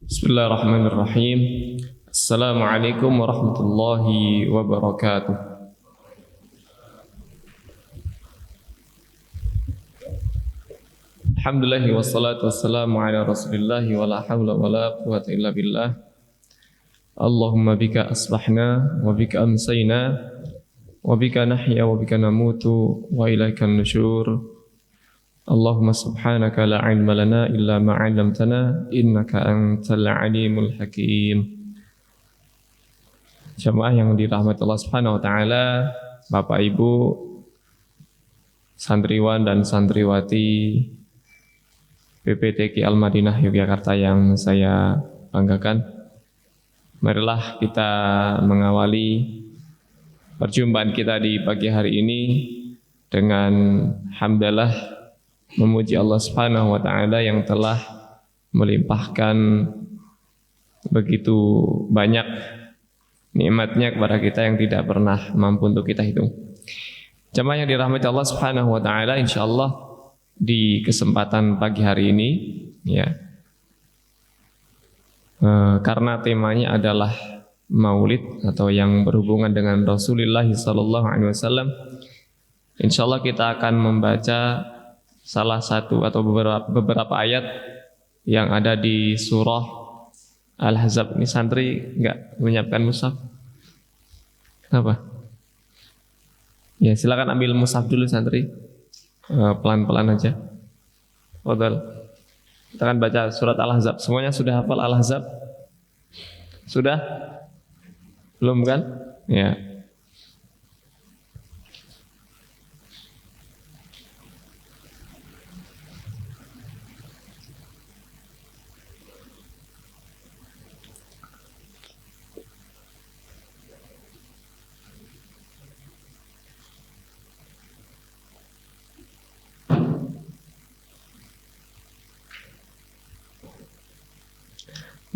Bismillahirrahmanirrahim. Assalamualaikum warahmatullahi wabarakatuh. Alhamdulillah wassalatu wassalamu ala rasulillahi wa la hawla wa la quwwata illa billah. Allahumma bika asbahna wa bika amsayna wa bika nahya wa bika namutu wa ilaikan nusyur. Allahumma subhanaka la ilma lana illa ma 'allamtana innaka antal alimul hakim. Jemaah yang dirahmati Allah Subhanahu wa taala, Bapak Ibu, santriwan dan santriwati PPTQ Al-Madinah Yogyakarta yang saya banggakan. Marilah kita mengawali perjumpaan kita di pagi hari ini dengan hamdalah, memuji Allah Subhanahu wa taala yang telah melimpahkan begitu banyak nikmatnya kepada kita yang tidak pernah mampu untuk kita hitung. Jemaah yang dirahmati Allah Subhanahu wa taala, insyaallah di kesempatan pagi hari ini ya, karena temanya adalah Maulid atau yang berhubungan dengan Rasulullah sallallahu alaihi wasallam, insyaallah kita akan membaca salah satu atau beberapa ayat yang ada di surah Al-Ahzab. Ini santri enggak menyiapkan mushaf? Kenapa? Ya, silakan ambil mushaf dulu santri. Pelan-pelan aja. Fadhal. Kita akan baca surat Al-Ahzab. Semuanya sudah hafal Al-Ahzab? Sudah? Belum kan? Ya.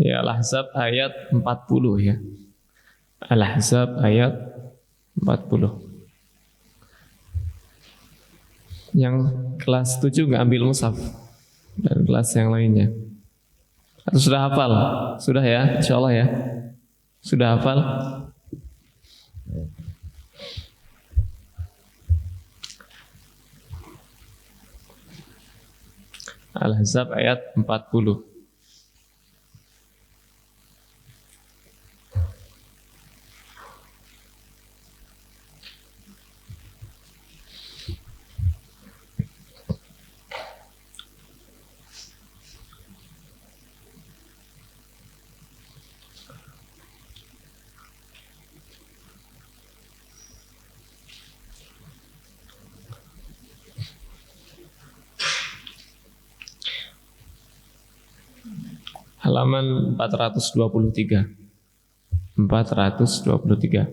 Ya, Al-Ahzab ayat 40 ya. Al-Ahzab ayat 40. Yang kelas 7 enggak ambil mushaf? Dan kelas yang lainnya. Atau sudah hafal? Sudah ya, insyaallah ya. Sudah hafal? Al-Ahzab ayat 40. Halaman 423. 423.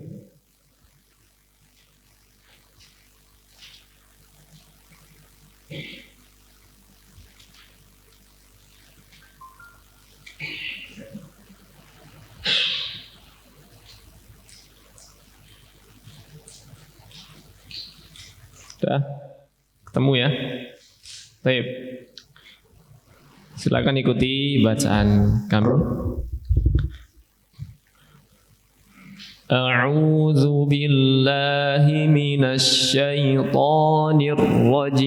Sudah ketemu ya? Baik. Silakan ikuti bacaan kami. A'udzu billahi minasy syaithanir rajim.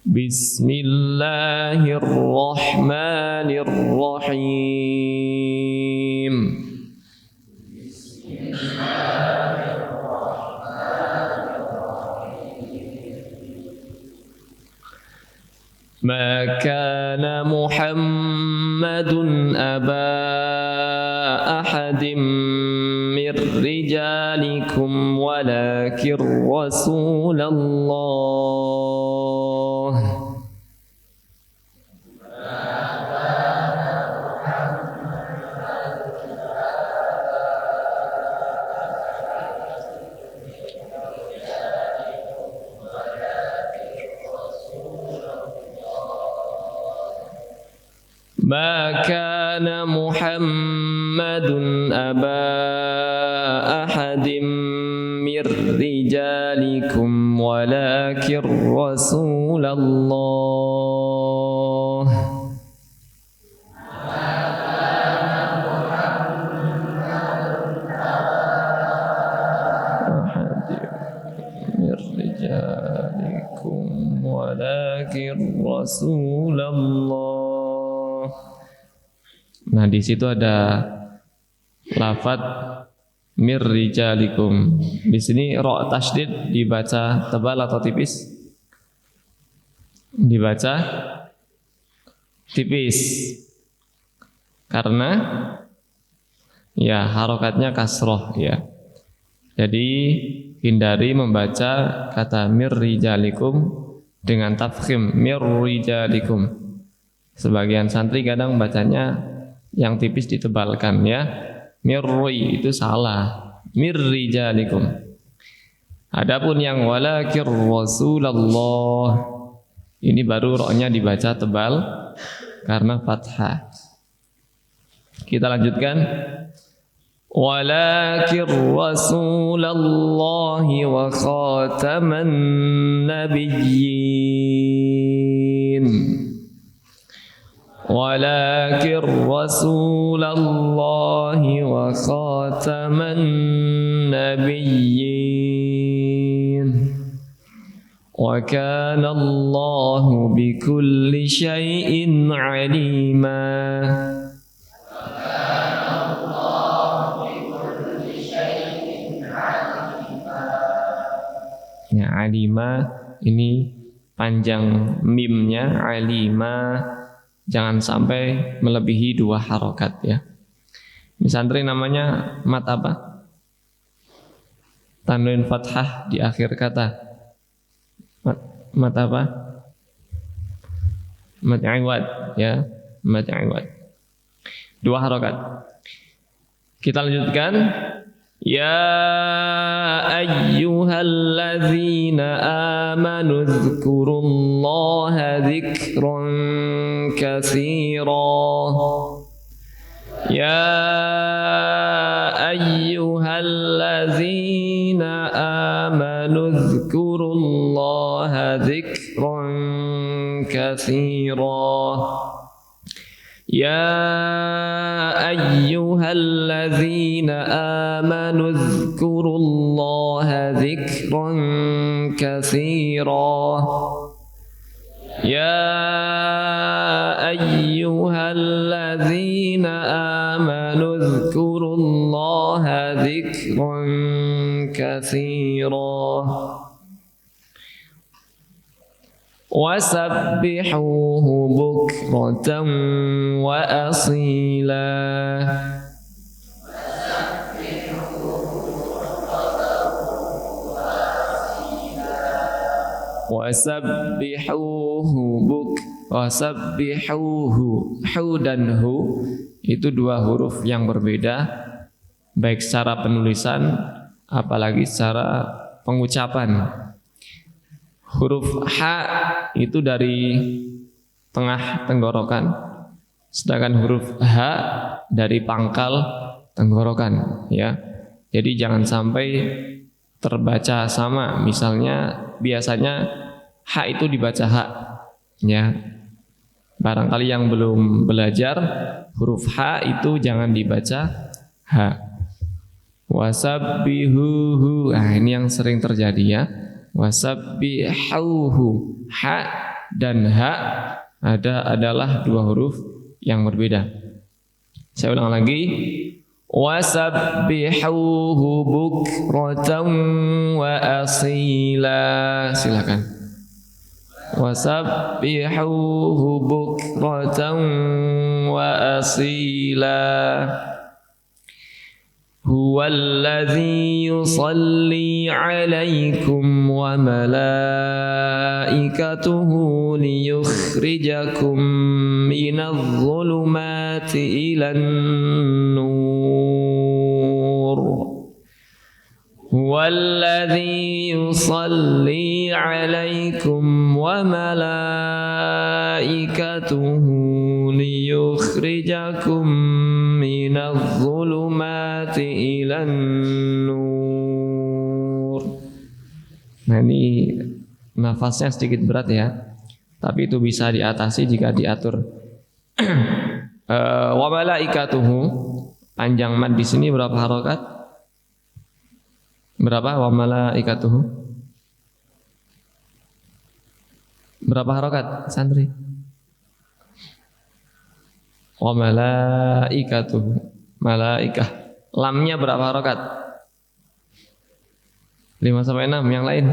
Bismillahirrahmanirrahim. Ma kana Muhammadun aba ahadin mir rijalikum walakin Rasulullah. Ma kana kana Muhammadun aba ahadin mir rijalikum walakin Rasulullah. Walakin Rasulullah. Nah, di situ ada lafaz mir rijalikum. Di sini ra tasydid dibaca tebal atau tipis? Dibaca tipis. Karena ya harokatnya kasroh ya. Jadi hindari membaca kata mir rijalikum dengan tafkhim mir rijalikum. Sebagian santri kadang bacanya yang tipis ditebalkan ya. Mirri itu salah. Mir rijalikum. Adapun yang walakin Rasulullah, ini baru ra-nya dibaca tebal karena fathah. Kita lanjutkan. Walakin Rasulullah wa khataman nabiyyin. Walakin Rasulullah wa khataman nabiyyin. Wa kana Allahu bikulli syai'in 'alima. Ya, alima ini panjang mimnya, alima jangan sampai melebihi 2 harokat ya. Ini santri namanya mat apa? Tanwin fathah di akhir kata. Mat apa? Mat iwad ya, mat iwad. 2 harokat. Kita lanjutkan. Ya ayyuhalladzina amanu dzkurullaha dzikran katsira. Ya ayyuhalladzina amanu dzkurullaha dzikran katsira. Ya ayyuhalladzina amanu dzkurullaha dzikran katsira. Ya ayyuhalladzina amanu dzkurullaha dzikran katsira. Wasabbihuhu bukratan wa asila. Wasabbihuhu hu dan hu itu 2 huruf yang berbeda baik secara penulisan apalagi secara pengucapan. Huruf H itu dari tengah tenggorokan, sedangkan huruf H dari pangkal tenggorokan ya. Jadi jangan sampai terbaca sama. Misalnya biasanya H itu dibaca H ya. Barangkali yang belum belajar huruf H itu jangan dibaca H. Wasabbihuhu. Nah, ini yang sering terjadi ya. Wasabbihuhu. Ha dan ha adalah 2 huruf yang berbeda. Saya ulang lagi. Wasabbihuhu bukratan wa asila. Silakan. Wasabbihuhu bukratan wa asila. Huwallazi yusalli alaikum wa malaikatuhu liyukhrijakum minadh dhulumati ilan nur. Huwallazi yusalli alaikum wa malaikatuhu liyukhrijakum minadh dhulumati ilan nur. Nah ini nafasnya sedikit berat ya, tapi itu bisa diatasi jika diatur. Wa malaikatuhu, panjang mad di sini berapa harokat? Berapa? Wa malaikatuhu berapa harokat santri? Wa malaikatuhu, malaikah, lamnya berapa harokat? 5 sampai 6, yang lain?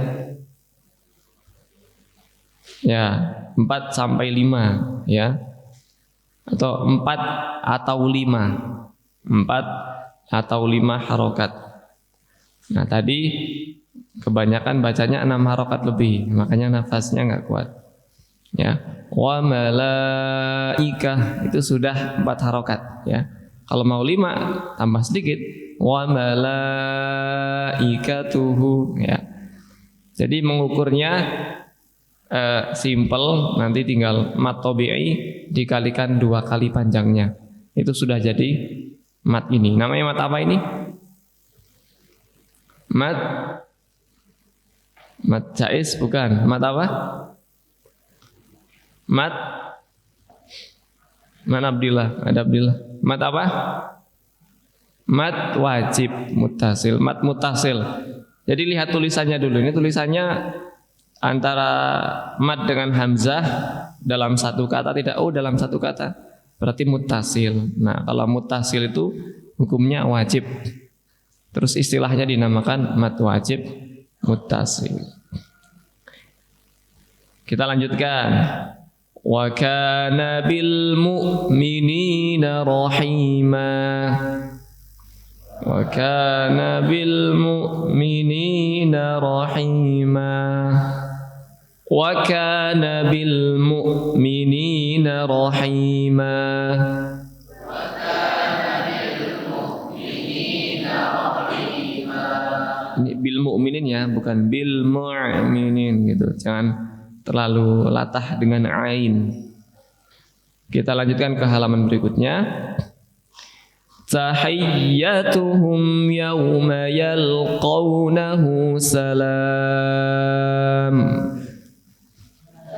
Ya, 4 sampai 5 ya. Atau 4 atau 5. 4 atau 5 harokat. Nah tadi kebanyakan bacanya 6 harokat lebih, makanya nafasnya nggak kuat. Ya, wa malaikah itu sudah 4 harokat ya. Kalau mau 5 tambah sedikit, wa malaikatuhu ya. Jadi mengukurnya simple, nanti tinggal mat tabi'i dikalikan 2 kali panjangnya. Itu sudah jadi mat ini. Namanya mat apa ini? Mat jaiz bukan? Mat apa? Mat mana Abdillah? Ada Abdillah. Mat apa? Mat wajib muttasil. Mat muttasil. Jadi lihat tulisannya dulu. Ini tulisannya antara mat dengan hamzah dalam satu kata, tidak dalam satu kata. Berarti muttasil. Nah, kalau muttasil itu hukumnya wajib. Terus istilahnya dinamakan mat wajib muttasil. Kita lanjutkan. Wa kana bil mu'minina rahima. Wa kana bil mu'minina rahima. Wa kana bil mu'minina rahima. Ini bil mu'minin ya, bukan bil mu'minin gitu. Jangan terlalu latah dengan ain. Kita lanjutkan ke halaman berikutnya. Tahiyyatuhum yawma yalqawnahu salam.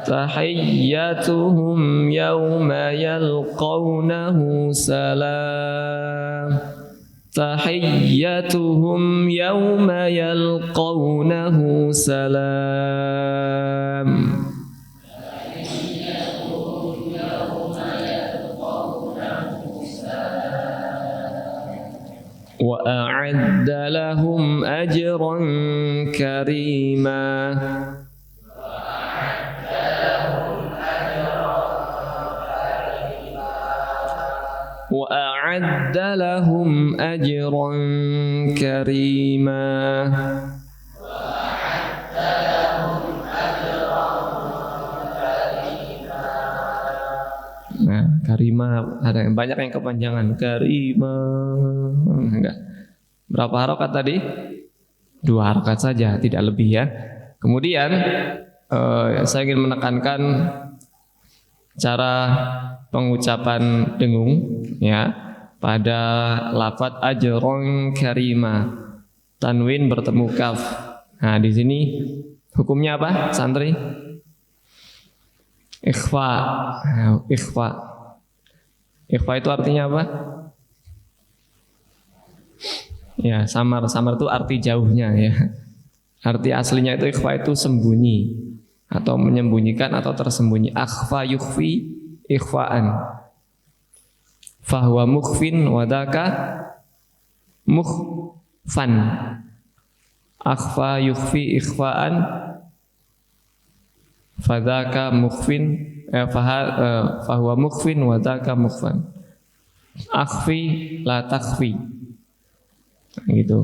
Tahiyyatuhum yawma yalqawnahu salam. Tahiyyatuhum yawma yalqawnahu salam. Wa a'adda lahum ajran karima. Wa a'adda lahum ajran karima. Nah, karima ada yang banyak yang kepanjangan. Karima enggak. Berapa harokat tadi? 2 harokat saja, tidak lebih ya. Kemudian saya ingin menekankan cara pengucapan dengung ya pada lafadz ajron karima, tanwin bertemu kaf. Nah di sini hukumnya apa santri? Ikhfa. Nah, ikhfa. Ikhfa itu artinya apa? Ya samar. Samar itu arti jauhnya ya. Arti aslinya itu ikhfa itu sembunyi atau menyembunyikan atau tersembunyi. Akhfa yukhfi ikhfaan. Fahuwa mukhfin wadaka mukhfan. Akhfa yukhfi ikhfaan. Fadaka mukhfin. Fahuwa mukhfin wadaka mukhfan. Akhfi la takhfi. Gitu.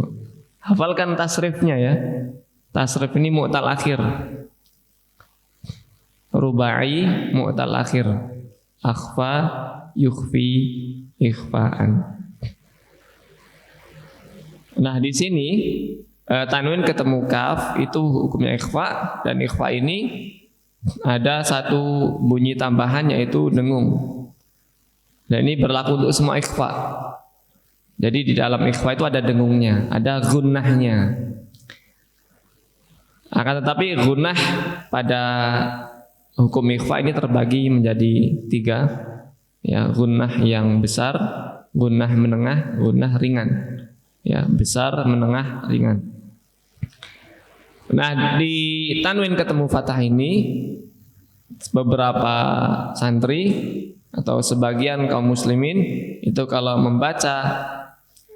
Hafalkan tasrifnya ya. Tasrif ini mu'tal akhir. Rubai mu'tal akhir. Akhfa yukhfi ikhfaan. Nah di sini tanwin ketemu kaf itu hukumnya ikhfa, dan ikhfa ini ada satu bunyi tambahan yaitu dengung. Dan ini berlaku untuk semua ikhfa. Jadi di dalam ikhfa itu ada dengungnya, ada gunnahnya. Akan tetapi gunnah pada hukum ikhfa ini terbagi menjadi 3. Ya, gunnah yang besar, gunnah menengah, gunnah ringan. Ya, besar, menengah, ringan. Nah, di tanwin ketemu fathah ini beberapa santri atau sebagian kaum muslimin itu kalau membaca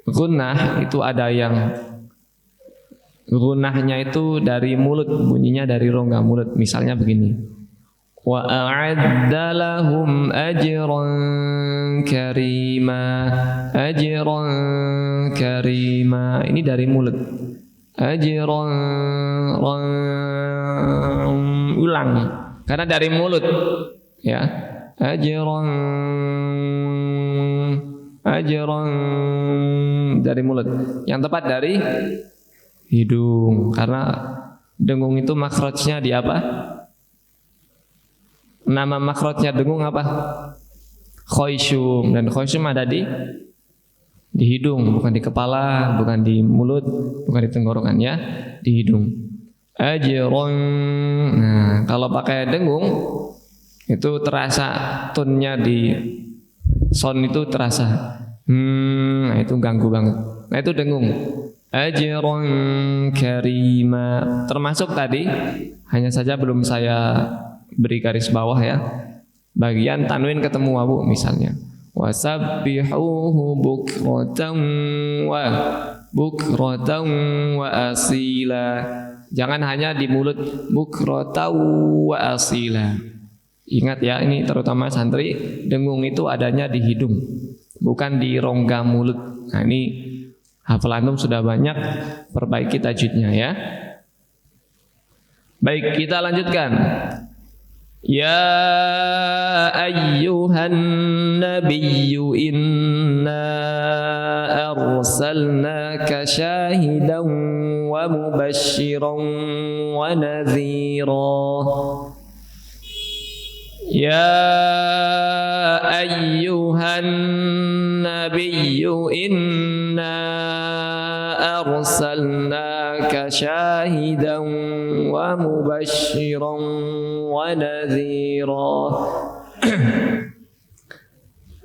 gunnah itu ada yang gunnahnya itu dari mulut, bunyinya dari rongga mulut. Misalnya begini, wa a'adda lahum ajran karima, ajran karima, ini dari mulut. Ajran, ulang karena dari mulut, ya. Ajran dari mulut. Yang tepat dari hidung, karena dengung itu makhrajnya di apa? Nama makhrajnya dengung apa? Khayshum, dan khayshum ada di hidung, bukan di kepala, bukan di mulut, bukan di tenggorokan, ya, di hidung. Ajron. Nah, kalau pakai dengung itu terasa tonnya di sound itu terasa. Nah itu ganggu banget. Nah itu dengung. Ajron karima. Termasuk tadi, hanya saja belum saya beri garis bawah, ya. Bagian tanwin ketemu wawu misalnya. Wasabbihuhu bukratan wa asila. Jangan hanya di mulut, bukratan wa asila. Ingat ya, ini terutama santri, dengung itu adanya di hidung, bukan di rongga mulut. Nah ini hafalan antum sudah banyak, perbaiki tajwidnya, ya. Baik, kita lanjutkan. Ya ayyuhan nabiyyu inna arsalnaka syahidan wa mubasysyiran wa nadhira. Ya ayyuhan nabiyyu inna arsalnaka syahidan wa mubasysyiran wa nadhira.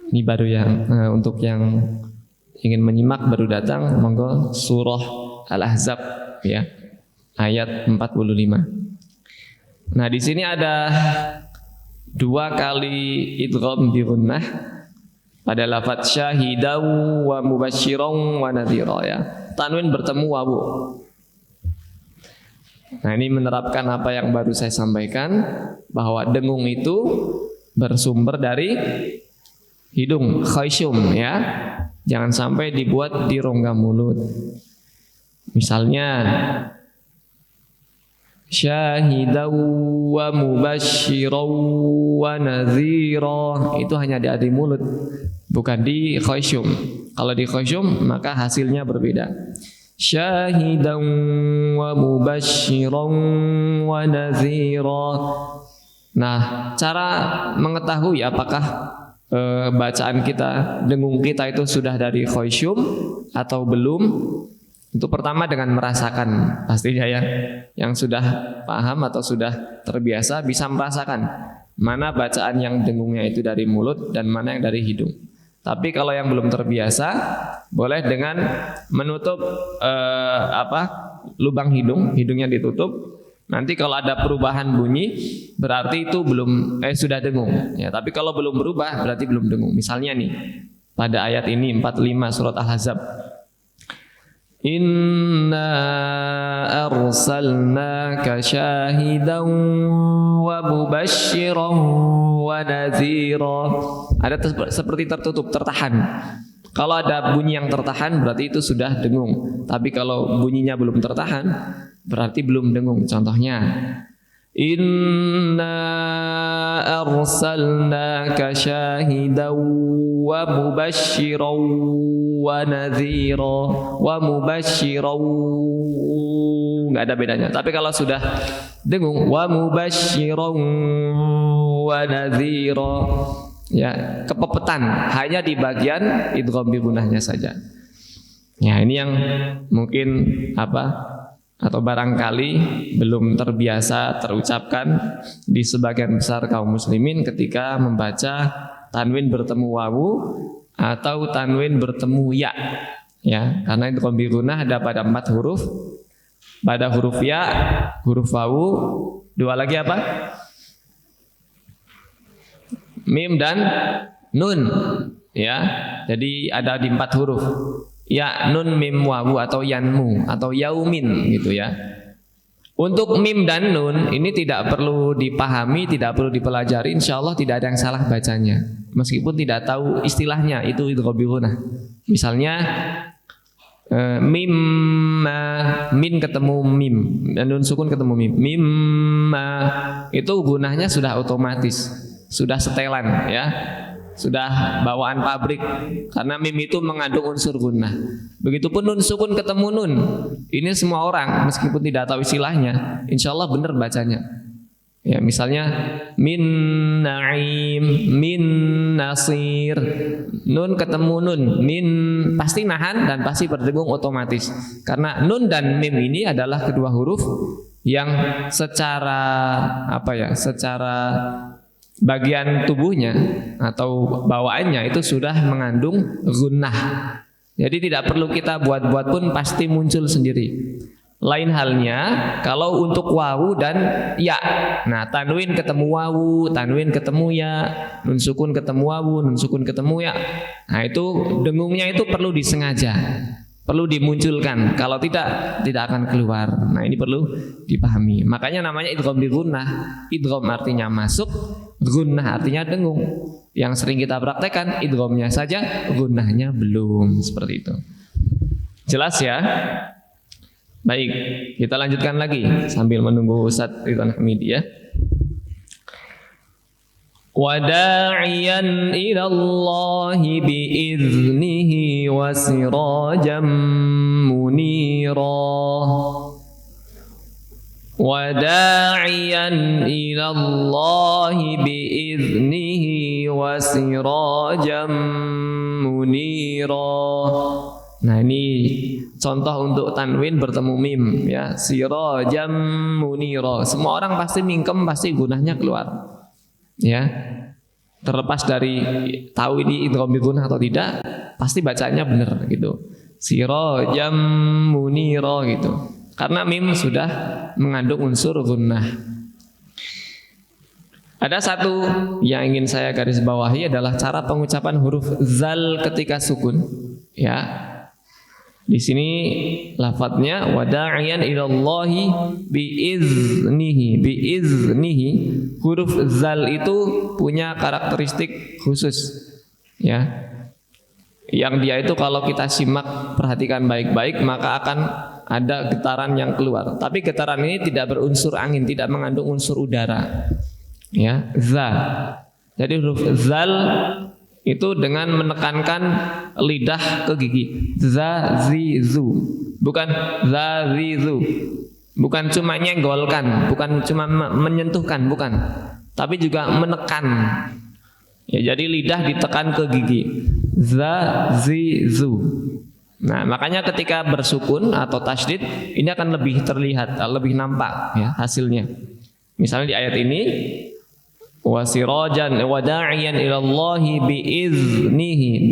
Ini baru yang untuk yang ingin menyimak baru datang, monggo surah Al-Ahzab, ya, ayat 45. Nah, di sini ada 2 kali idgham bi gunnah pada lafaz syahidan wa mubasysyiran wa nadhira, ya. Tanwin bertemu wawu. Nah, ini menerapkan apa yang baru saya sampaikan, bahwa dengung itu bersumber dari hidung, khayshum, ya. Jangan sampai dibuat di rongga mulut. Misalnya syahidan wa mubasysyiran wa nadhira, itu hanya di mulut, bukan di khayshum. Kalau di khayshum maka hasilnya berbeda. Syahidan wa mubasysyiran wa nadhira. Nah, cara mengetahui apakah bacaan kita, dengung kita itu sudah dari khayshum atau belum, itu pertama dengan merasakan, pastinya, ya. Yang sudah paham atau sudah terbiasa bisa merasakan mana bacaan yang dengungnya itu dari mulut dan mana yang dari hidung. Tapi kalau yang belum terbiasa, boleh dengan menutup lubang hidungnya ditutup. Nanti kalau ada perubahan bunyi, berarti itu belum sudah dengung, ya. Tapi kalau belum berubah, berarti belum dengung. Misalnya nih, pada ayat ini 45 surat Al-Ahzab. Inna arsalnaka syahidan wa mubasysyiran wa nadhira. Ada seperti tertutup, tertahan. Kalau ada bunyi yang tertahan, berarti itu sudah dengung. Tapi kalau bunyinya belum tertahan, berarti belum dengung. Contohnya, Inna arsalnaka syahidan wa mubasysyiran wa nadhira. Wa mubasysyiran, enggak ada bedanya. Tapi kalau sudah dengung, wa mubasysyiran wa nadhira, ya, kepepetan hanya di bagian idgham bi gunnahnya saja. Ya, ini yang mungkin atau barangkali belum terbiasa terucapkan di sebagian besar kaum muslimin ketika membaca tanwin bertemu wawu atau tanwin bertemu ya. Ya, karena idgham bi gunnah ada pada 4 huruf. Pada huruf ya, huruf wawu, 2 lagi apa? Mim dan nun. Ya, jadi ada di 4 huruf. Ya, nun, mim, wawu atau yanmu atau yaumin gitu ya. Untuk mim dan nun ini tidak perlu dipahami, tidak perlu dipelajari, insya Allah tidak ada yang salah bacanya. Meskipun tidak tahu istilahnya itu idgham bi gunnah. Misalnya mim, min ketemu mim, nun sukun ketemu mim. Mimma itu gunnahnya sudah otomatis, sudah setelan ya. Sudah bawaan pabrik karena mim itu mengandung unsur gunnah. Begitupun nun sukun ketemu nun. Ini semua orang meskipun tidak tahu istilahnya, insya Allah benar bacanya. Ya, misalnya min naim, min nasir. Nun ketemu nun, min pasti nahan dan pasti berdengung otomatis. Karena nun dan mim ini adalah kedua huruf yang secara secara bagian tubuhnya atau bawaannya itu sudah mengandung gunnah. Jadi tidak perlu kita buat-buat pun pasti muncul sendiri. Lain halnya kalau untuk wawu dan ya. Nah, tanwin ketemu wawu, tanwin ketemu ya, nun sukun ketemu wawu, nun sukun ketemu ya. Nah, itu dengungnya itu perlu disengaja, perlu dimunculkan. Kalau tidak akan keluar. Nah, ini perlu dipahami. Makanya namanya idgham bi gunnah. Idgham artinya masuk, gunnah artinya dengung. Yang sering kita praktekkan idghamnya saja, gunnahnya belum, seperti itu. Jelas ya? Baik, kita lanjutkan lagi sambil menunggu Ustadz Ridwan Hamidi ya. Wada'iyan ilallahi biiznihi wa sirajam munira. Wada'iyan ilallahi biiznihi wa sirajam munira. Nah, ini contoh untuk tanwin bertemu mim ya, sirajam munira. Semua orang pasti mingkem, pasti gunahnya keluar. Ya. Terlepas dari tahu ini idgham bi gunnah atau tidak, pasti bacanya benar gitu. Sirajam munira gitu. Karena mim sudah mengandung unsur gunnah. Ada satu yang ingin saya garis bawahi adalah cara pengucapan huruf zal ketika sukun. Ya. Di sini lafadznya wada'iyan ilallahi biiznihi. Huruf zal itu punya karakteristik khusus ya. Yang dia itu kalau kita simak, perhatikan baik-baik, maka akan ada getaran yang keluar. Tapi getaran ini tidak berunsur angin, tidak mengandung unsur udara. Ya, zal. Jadi huruf zal itu dengan menekankan lidah ke gigi. Za-zi-zu. Bukan za-zi-zu. Bukan cuma nyenggolkan, bukan cuma menyentuhkan, bukan. Tapi juga menekan. Ya, jadi lidah ditekan ke gigi. Za-zi-zu. Nah, makanya ketika bersukun atau tasydid ini akan lebih terlihat, lebih nampak ya hasilnya. Misalnya di ayat ini wasirajan wada'iyan ilallahi biiznihi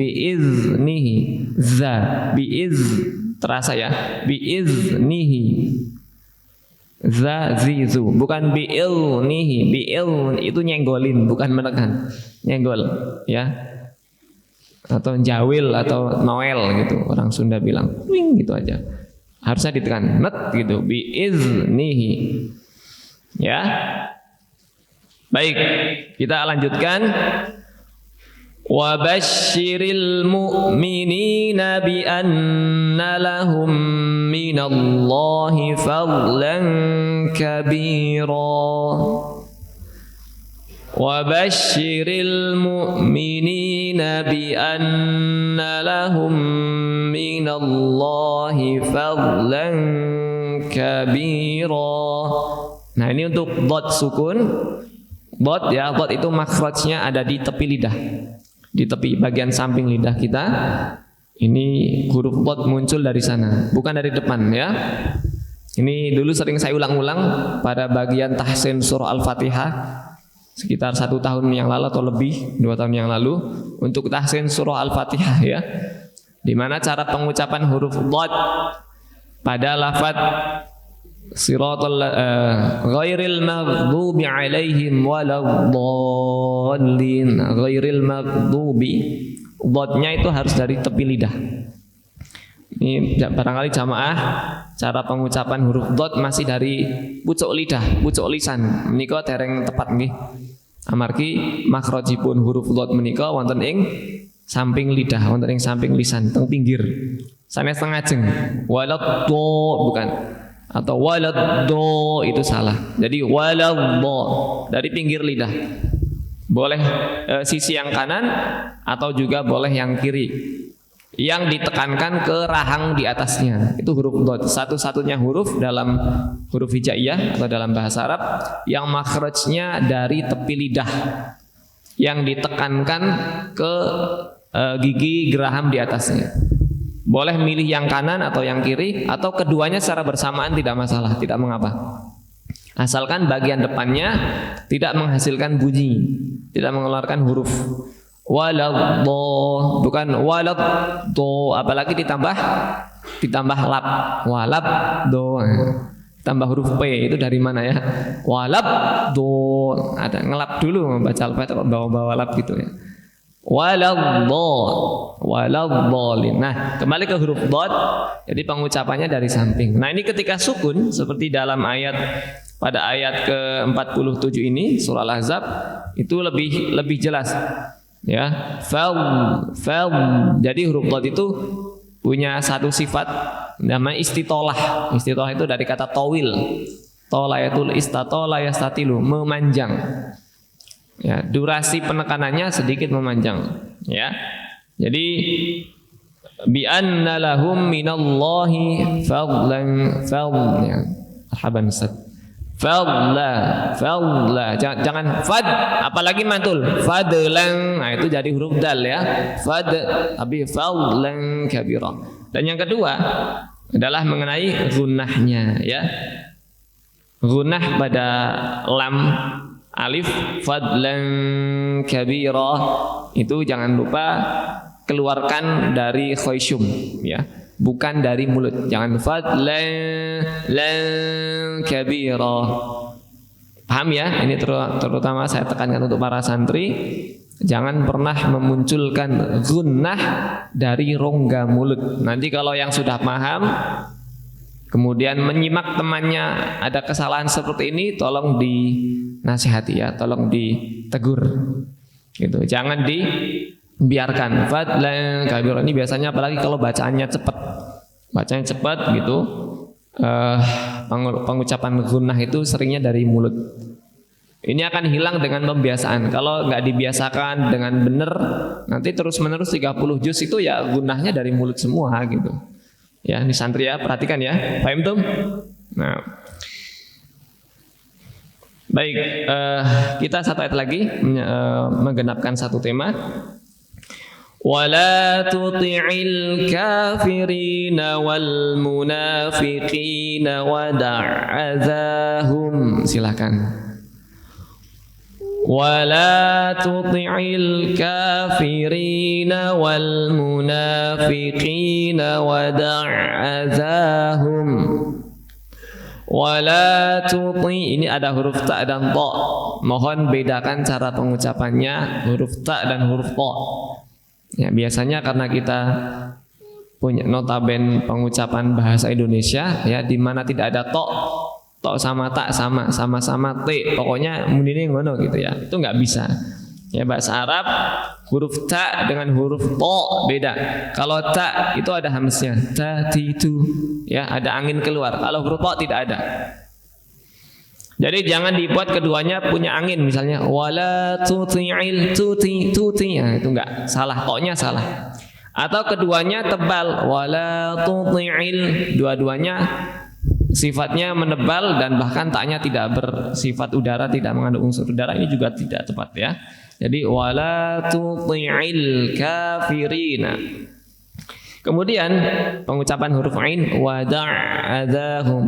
za biiz terasa ya biiznihi za zizu bukan biilnihi biil itu nyenggolin bukan menekan nyenggol ya atau jawil atau noel gitu orang Sunda bilang wing gitu aja harusnya ditekan net gitu biiznihi ya. Baik, kita lanjutkan. Wa basyiril mu'minina bi anna lahum minallahi fadlan kabira. Wa basyiril mu'minina bi anna lahum minallahi fadlan kabira. Nah, ini untuk dot sukun. Dot ya, dot itu makhrajnya ada di tepi lidah, di tepi bagian samping lidah kita. Ini huruf dhad muncul dari sana, bukan dari depan ya. Ini dulu sering saya ulang-ulang pada bagian tahsin surah Al-Fatihah sekitar 1 tahun yang lalu atau lebih 2 tahun yang lalu untuk tahsin surah Al-Fatihah ya. Di mana cara pengucapan huruf dhad pada lafaz siratal ghairil maghdubi alaihim waladdallin. Ghairil maghdubi, dhadnya itu harus dari tepi lidah. Ini barangkali jamaah cara pengucapan huruf dhad masih dari pucuk lidah, pucuk lisan. Menika dereng tepat nggih. Amargi makhrajipun huruf dhad menika wonten ing samping lidah, wonten ing samping lisan, teng pinggir. Sanes teng ajeng. Walad do bukan. Atau walad do itu salah. Jadi walad do dari pinggir lidah. Boleh sisi yang kanan atau juga boleh yang kiri. Yang ditekankan ke rahang di atasnya. Itu huruf dhad. Satu-satunya huruf dalam huruf hijaiyah atau dalam bahasa Arab yang makhrajnya dari tepi lidah. Yang ditekankan ke gigi geraham di atasnya. Boleh milih yang kanan atau yang kiri atau keduanya secara bersamaan tidak masalah, tidak mengapa. Asalkan bagian depannya tidak menghasilkan bunyi, tidak mengeluarkan huruf. Waladdo bukan waladdo, apalagi ditambah lap. Waladdo tambah huruf P itu dari mana ya? Waladdo ada ngelap dulu membaca Al-Fatihah kok bawa-bawa lap gitu ya. Waladdallin. Nah, kembali ke huruf dhad. Jadi pengucapannya dari samping. Nah, ini ketika sukun seperti dalam pada ayat ke-47 ini surah Al-Ahzab itu lebih jelas. Ya, fal. Jadi huruf dhad itu punya satu sifat namanya istitolah. Istitolah itu dari kata tawil. Tolayatul istatola yastatilu, memanjang. Ya, durasi penekanannya sedikit memanjang, ya. Jadi bi anna lahum minallahi fadlan ya. Marhaban Ustaz. Fadla. Jangan fad, apalagi mantul. Fadlan. Nah, itu jadi huruf dal ya. Fad tapi fadlan kabira. Dan yang kedua adalah mengenai gunnahnya ya. Gunnah pada lam alif fadlan kabira itu jangan lupa keluarkan dari khayshum ya, bukan dari mulut. Jangan fadlan kabira. Paham ya? Ini terutama saya tekankan untuk para santri, jangan pernah memunculkan gunnah dari rongga mulut. Nanti kalau yang sudah paham kemudian menyimak temannya ada kesalahan seperti ini, tolong dinasihati ya, tolong ditegur. Gitu. Jangan dibiarkan. Fadlan kabira ini biasanya apalagi kalau bacaannya cepat. Bacanya cepat gitu. Pengucapan gunnah itu seringnya dari mulut. Ini akan hilang dengan pembiasaan. Kalau nggak dibiasakan dengan benar, nanti terus-menerus 30 juz itu ya gunnahnya dari mulut semua gitu. Ya, ini santri ya, perhatikan ya. Paham tuh? Nah. Baik, kita satu ayat lagi menggenapkan satu tema. Wala tuti'il kafirina wal munafiqina wada'adzahum. Silakan. Wala tuti'il kafirina wal munafiqina wada'adzahum. Wala tuti, ini ada huruf ta dan ta. Mohon bedakan cara pengucapannya huruf ta dan huruf ta. Ya, biasanya karena kita punya notaben pengucapan bahasa Indonesia ya, di mana tidak ada ta. Ta sama tak sama-sama t. Pokoknya munine ngono gitu ya. Itu nggak bisa. Ya, bahasa Arab huruf ta dengan huruf ta beda. Kalau ta itu ada hamznya, ta titu ya, ada angin keluar. Kalau huruf ta tidak ada. Jadi jangan dibuat keduanya punya angin, misalnya wala tuti'il tuti ya, itu enggak, salah, ta-nya salah. Atau keduanya tebal, wala tuti'il, dua-duanya sifatnya menebal dan bahkan ta-nya tidak bersifat udara, tidak mengandung unsur udara, ini juga tidak tepat ya. Jadi wala tuti'il kafirina. Kemudian pengucapan huruf ain wada'adzahum,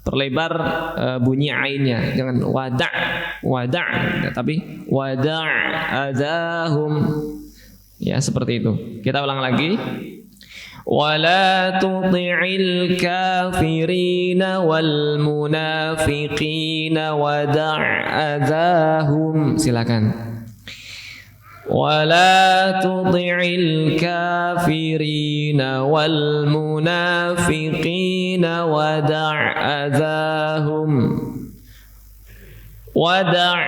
perlebar bunyi ainnya, jangan tapi wada'adzahum, ya seperti itu. Kita ulang lagi. Wala tuti'il kafirina wal munafiqina wada'adzahum. Silakan. ولا تطع الكافرين والمنافقين ودع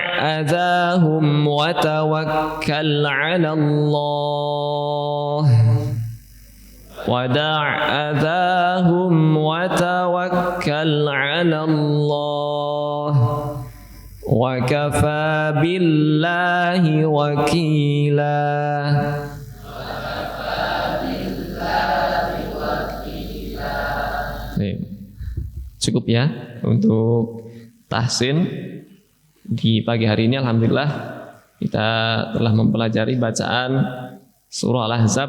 أذاهم وتوكل على الله ودع أذاهم وتوكل على الله وكفى بالله وكيلا. Cukup ya untuk tahsin di pagi hari ini. Alhamdulillah kita telah mempelajari bacaan surah Al-Ahzab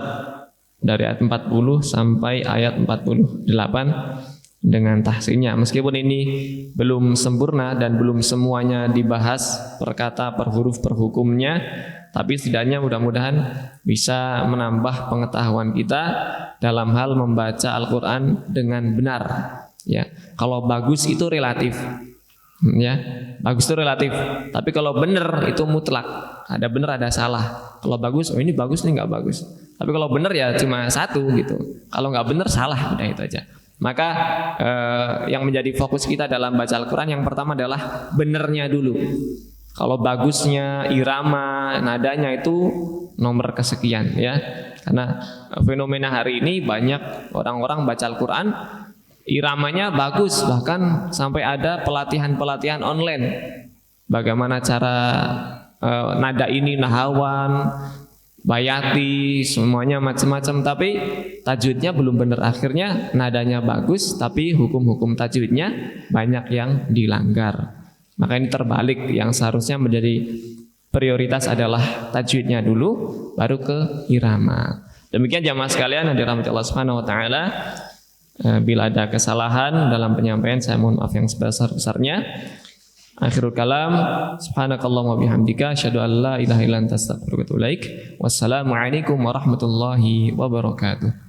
dari ayat 40 sampai ayat 48 dengan tahsinnya. Meskipun ini belum sempurna dan belum semuanya dibahas per kata, per huruf, per hukumnya, tapi setidaknya mudah-mudahan bisa menambah pengetahuan kita dalam hal membaca Al-Quran dengan benar. Ya, kalau bagus itu relatif, ya, bagus itu relatif. Tapi kalau benar itu mutlak, ada benar ada salah. Kalau bagus, oh ini bagus, ini nggak bagus. Tapi kalau benar ya cuma satu gitu. Kalau nggak benar salah, udah itu aja. Maka yang menjadi fokus kita dalam baca Al-Quran yang pertama adalah benernya dulu. Kalau bagusnya, irama, nadanya itu nomor kesekian, ya. Karena fenomena hari ini banyak orang-orang baca Al-Quran, iramanya bagus, bahkan sampai ada pelatihan-pelatihan online. Bagaimana cara nada ini, nahawan, bayati, semuanya macam-macam, tapi tajwidnya belum benar. Akhirnya nadanya bagus, tapi hukum-hukum tajwidnya banyak yang dilanggar. Maka ini terbalik, yang seharusnya menjadi prioritas adalah tajwidnya dulu, baru ke irama. Demikian jamaah sekalian yang dirahmati Allah Subhanahu wa taala. Bila ada kesalahan dalam penyampaian, saya mohon maaf yang sebesar-besarnya. Akhirul kalam, subhanakallahumma bihamdika asyhadu an la ilaha illa anta astaghfiruka wa atubu ilaik. Wassalamualaikum warahmatullahi wabarakatuh.